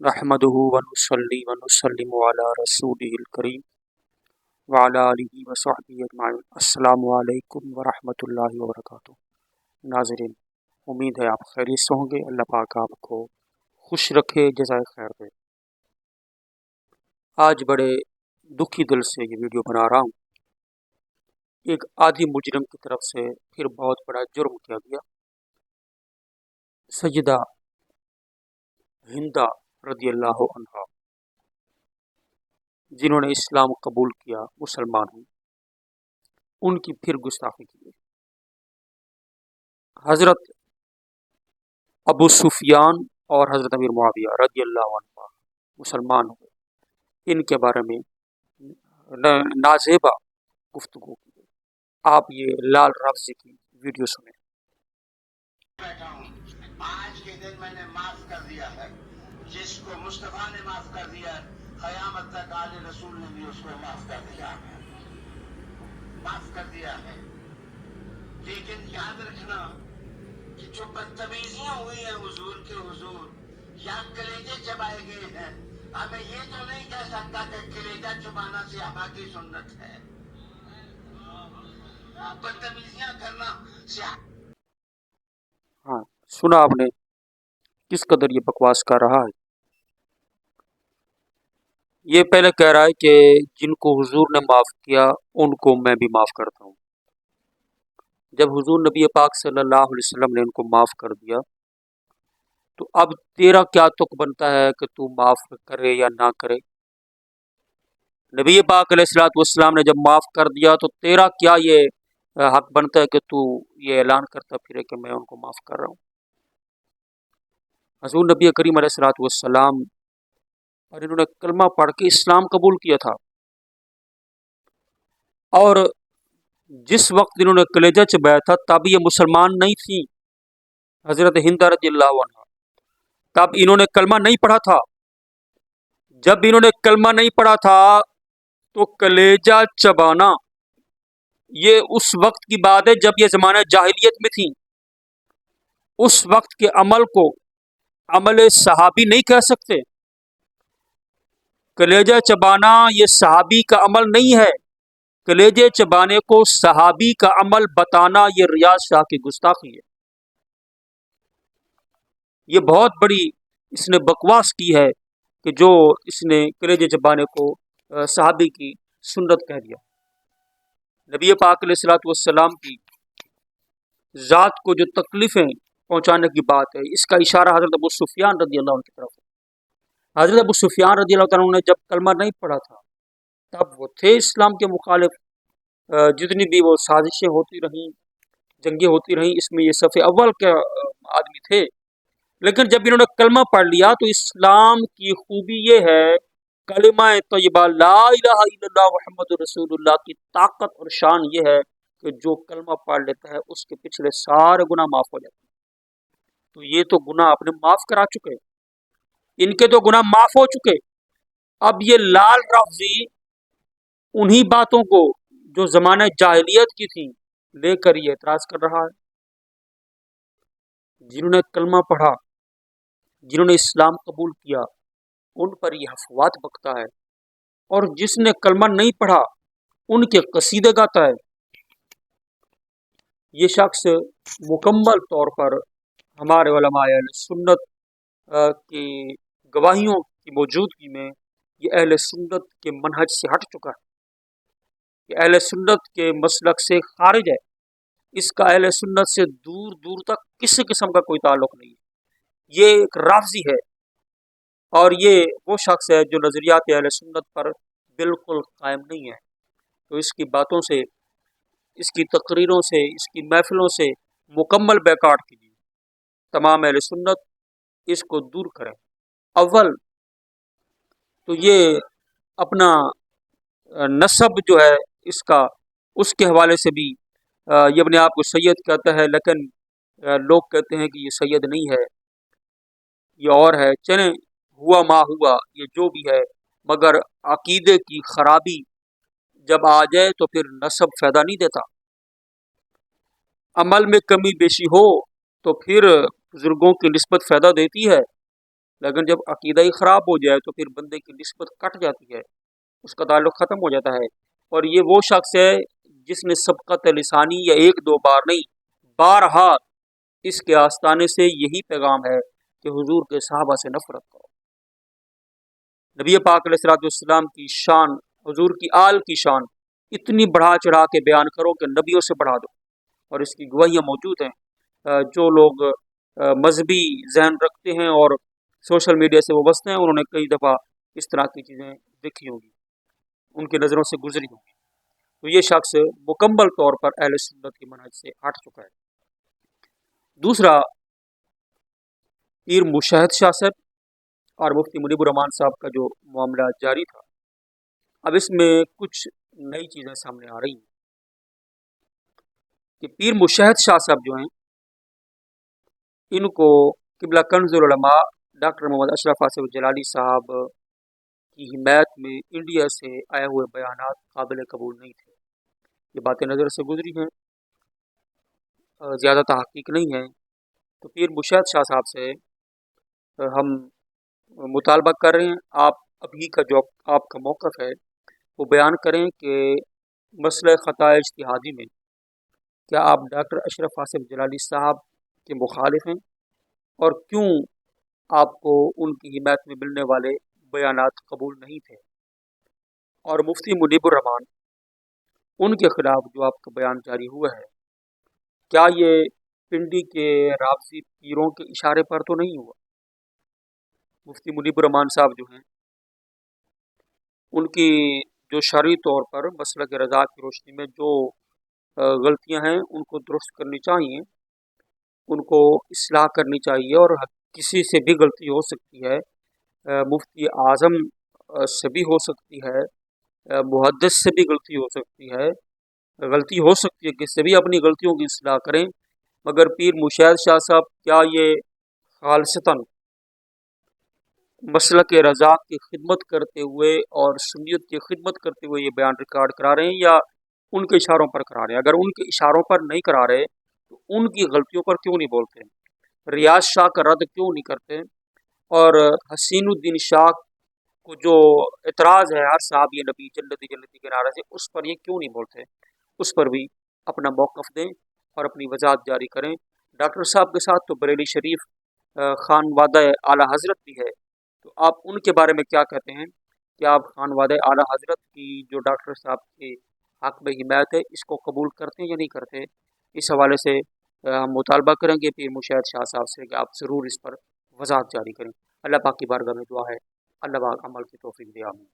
नहमदुहु व नुसल्ली व नुसल्लिमु अला रसूलिहिल करीम व अला आलिहि व सहबिहि अजमाइन। अस्सलामु अलैकुम व रहमतुल्लाहि व बरकातुहू। नाज़रीन, उम्मीद है आप खैरियत से होंगे। अल्लाह पाक आपको खुश रखे, जज़ाए खैर दे। आज बड़े दुखी दिल से ये वीडियो बना रहा हूँ। एक आदि मुजरिम की तरफ से फिर बहुत बड़ा जुर्म किया गया। सैयदा हिंदा रदियल्लाहु अन्हा, जिन्होंने इस्लाम कबूल किया, मुसलमान हुई, उनकी फिर गुस्ताखी की गई। हज़रत अबू सुफियान और हज़रत अमीर मुआविया रदियल्लाहु अन्हु मुसलमान हुए। इनके बारे में नाजेबा गुफ्तगू की गई। आप ये लाल रफ्ज़ी की वीडियो सुने। आज के दिन मैंने माफ कर दिया है, जिसको मुस्तफा ने माफ कर दिया, कयामत तक आले रसूल ने भी उसको माफ कर दिया है, माफ कर दिया है। लेकिन याद रखना कि जो बदतमीजियां हुई हैं हुजूर के हुजूर, या कलेजे चबाए गए हैं, हमें ये तो नहीं कह सकता कि कलेजा चुबाना सहाबा की सुन्नत है। बदतमीजियां करना हाँ, सुना आपने किस कदर ये बकवास कर रहा है। ये पहले कह रहा है कि जिनको हुजूर ने माफ़ किया उनको मैं भी माफ़ करता हूँ। जब हुजूर नबी पाक सल्लल्लाहु अलैहि वसल्लम ने उनको माफ़ कर दिया, तो अब तेरा क्या तुक बनता है कि तू माफ़ करे या ना करे। नबी पाक अलैहिस्सलातु वस्सलाम ने जब माफ़ कर दिया तो तेरा क्या ये हक बनता है कि तू ये ऐलान करता फिरे कि मैं उनको माफ़ कर रहा हूँ। हुजूर नबी करीम अलैहिस्सलातु वस्सलाम और इन्होंने कलमा पढ़ के इस्लाम कबूल किया था, और जिस वक्त इन्होंने कलेजा चबाया था तब ये मुसलमान नहीं थी। हज़रत हिंदा रज़ियल्लाहु अन्हा, तब इन्होंने कलमा नहीं पढ़ा था। जब इन्होंने कलमा नहीं पढ़ा था तो कलेजा चबाना ये उस वक्त की बात है जब ये ज़माना जाहिलियत में थी। उस वक्त के अमल को अमल सहाबी नहीं कह सकते। कलेजा चबाना ये सहाबी का अमल नहीं है। कलेजे चबाने को सहाबी का अमल बताना ये रियाज शाह की गुस्ताखी है। ये बहुत बड़ी इसने बकवास की है कि जो इसने कलेजे चबाने को सहाबी की सुन्नत कह दिया। नबी पाक अलैहिस्सलातु वस्सलाम की ज़ात को जो तकलीफ़ें पहुँचाने की बात है, इसका इशारा हज़रत अबू सुफियान रज़ियल्लाहु अन्हु की तरफ है। हज़रत अबू सुफियान रज़ियल्लाहु अन्हु ने जब कलमा नहीं पढ़ा था तब वो थे इस्लाम के मुखालिफ। जितनी भी वो साजिशें होती रहीं, जंगें होती रहीं, इसमें ये सफ़े अव्वल के आदमी थे। लेकिन जब इन्होंने कलमा पढ़ लिया तो इस्लाम की खूबी ये है, कलिमा तय्यबा ला इलाहा इल्लल्लाह मुहम्मदुर रसूलुल्लाह की ताकत और शान ये है कि जो कलमा पढ़ लेता है उसके पिछले सारे गुनाह माफ़ हो जाते हैं। तो ये तो गुनाह आपने माफ़ करा चुके, इनके तो गुनाह माफ़ हो चुके। अब ये लाल रफ्ज़ी उन्हीं बातों को जो ज़माने जाहिलियत की थी लेकर ये एतराज़ कर रहा है। जिन्होंने कलमा पढ़ा, जिन्होंने इस्लाम कबूल किया, उन पर यह अफवाह बकता है, और जिसने कलमा नहीं पढ़ा उनके कसीदे गाता है। ये शख्स मुकम्मल तौर पर हमारे उलमाए अहले सुन्नत की गवाहियों की मौजूदगी में ये अहले सुन्नत के मनहज से हट चुका है। ये अहले सुन्नत के मसलक से खारिज है। इसका अहले सुन्नत से दूर दूर तक किसी किस्म का कोई ताल्लुक नहीं है। ये एक राफ़ज़ी है, और ये वो शख्स है जो नज़रियात अहले सुन्नत पर बिल्कुल कायम नहीं है। तो इसकी बातों से, इसकी तकरीरों से, इसकी महफिलों से मुकम्मल बैकाट कीजिए। तमाम अहले सुन्नत इसको दूर करें। अव्वल तो ये अपना नसब जो है इसका, उसके हवाले से भी ये अपने आप को सैयद कहता है, लेकिन लोग कहते हैं कि ये सैयद नहीं है, ये और है। चले हुआ मा हुआ, ये जो भी है, मगर अकीदे की खराबी जब आ जाए तो फिर नसब फ़ायदा नहीं देता। अमल में कमी बेशी हो तो फिर बुजुर्गों की निस्बत फ़ायदा देती है। لیکن جب عقیدہ ہی خراب ہو جائے تو پھر بندے کی نسبت کٹ جاتی ہے، اس کا تعلق ختم ہو جاتا ہے۔ اور یہ وہ شخص ہے جس نے سبقت لسانی یا ایک دو بار نہیں، بارہا اس کے آستانے سے یہی پیغام ہے کہ حضور کے صحابہ سے نفرت کرو، نبی پاک علیہ الصلوۃ والسلام کی شان، حضور کی آل کی شان اتنی بڑھا چڑھا کے بیان کرو کہ نبیوں سے بڑھا دو۔ اور اس کی گواہیاں موجود ہیں۔ جو لوگ مذہبی ذہن رکھتے ہیں اور سوشل میڈیا سے وابستہ ہیں، انہوں نے کئی دفعہ اس طرح کی چیزیں دیکھی ہوں گی، ان کی نظروں سے گزری ہوں گی۔ تو یہ شخص مکمل طور پر اہل سنت کی منہج سے ہٹ چکا ہے۔ دوسرا، پیر مشاہد شاہ صاحب اور مفتی منیب الرحمان صاحب کا جو معاملہ جاری تھا، اب اس میں کچھ نئی چیزیں سامنے آ رہی ہیں کہ پیر مشاہد شاہ صاحب جو ہیں، ان کو قبلہ کنز العلماء ڈاکٹر محمد اشرف آصف جلالی صاحب کی حمایت میں انڈیا سے آئے ہوئے بیانات قابل قبول نہیں تھے۔ یہ باتیں نظر سے گزری ہیں، زیادہ تحقیق نہیں ہے۔ تو پیر مشاہد شاہ صاحب سے ہم مطالبہ کر رہے ہیں، آپ ابھی کا جو آپ کا موقف ہے وہ بیان کریں کہ مسئلہ خطا اجتہادی میں کیا آپ ڈاکٹر اشرف آصف جلالی صاحب کے مخالف ہیں، اور کیوں آپ کو ان کی حمایت میں ملنے والے بیانات قبول نہیں تھے، اور مفتی منیب الرحمان ان کے خلاف جو آپ کا بیان جاری ہوا ہے، کیا یہ پنڈی کے رافضی پیروں کے اشارے پر تو نہیں ہوا؟ مفتی منیب الرحمان صاحب جو ہیں، ان کی جو شرعی طور پر مسلک رضا کی روشنی میں جو غلطیاں ہیں ان کو درست کرنی چاہیے، ان کو اصلاح کرنی چاہیے، اور کسی سے بھی غلطی ہو سکتی ہے، مفتی اعظم سے بھی ہو سکتی ہے، محدث سے بھی غلطی ہو سکتی ہے، کس سے بھی اپنی غلطیوں کی اصلاح کریں، مگر پیر مشاہد شاہ صاحب کیا یہ خالصتاً مسلک رضا کی خدمت کرتے ہوئے اور سنیت کی خدمت کرتے ہوئے یہ بیان ریکارڈ کرا رہے ہیں، یا ان کے اشاروں پر کرا رہے ہیں؟ اگر ان کے اشاروں پر نہیں کرا رہے تو ان کی غلطیوں پر کیوں نہیں بولتے، ریاض شاہ کا رد کیوں نہیں کرتے، اور حسین الدین شاہ کو جو اعتراض ہے ہر صحابی نبی جنتی جنتی کے نعرے سے، اس پر یہ کیوں نہیں بولتے؟ اس پر بھی اپنا موقف دیں اور اپنی وضاحت جاری کریں۔ ڈاکٹر صاحب کے ساتھ تو بریلی شریف خانوادہ اعلیٰ حضرت بھی ہے، تو آپ ان کے بارے میں کیا کہتے ہیں؟ کیا آپ خانوادہ اعلیٰ حضرت کی جو ڈاکٹر صاحب کے حق میں حمایت ہے اس کو قبول کرتے ہیں یا نہیں کرتے؟ اس حوالے سے ہم مطالبہ کریں گے پیر مشاہد شاہ صاحب سے کہ آپ ضرور اس پر وضاحت جاری کریں۔ اللہ پاک کی بارگاہ میں دعا ہے، اللہ پاک عمل کی توفیق دے، آمین۔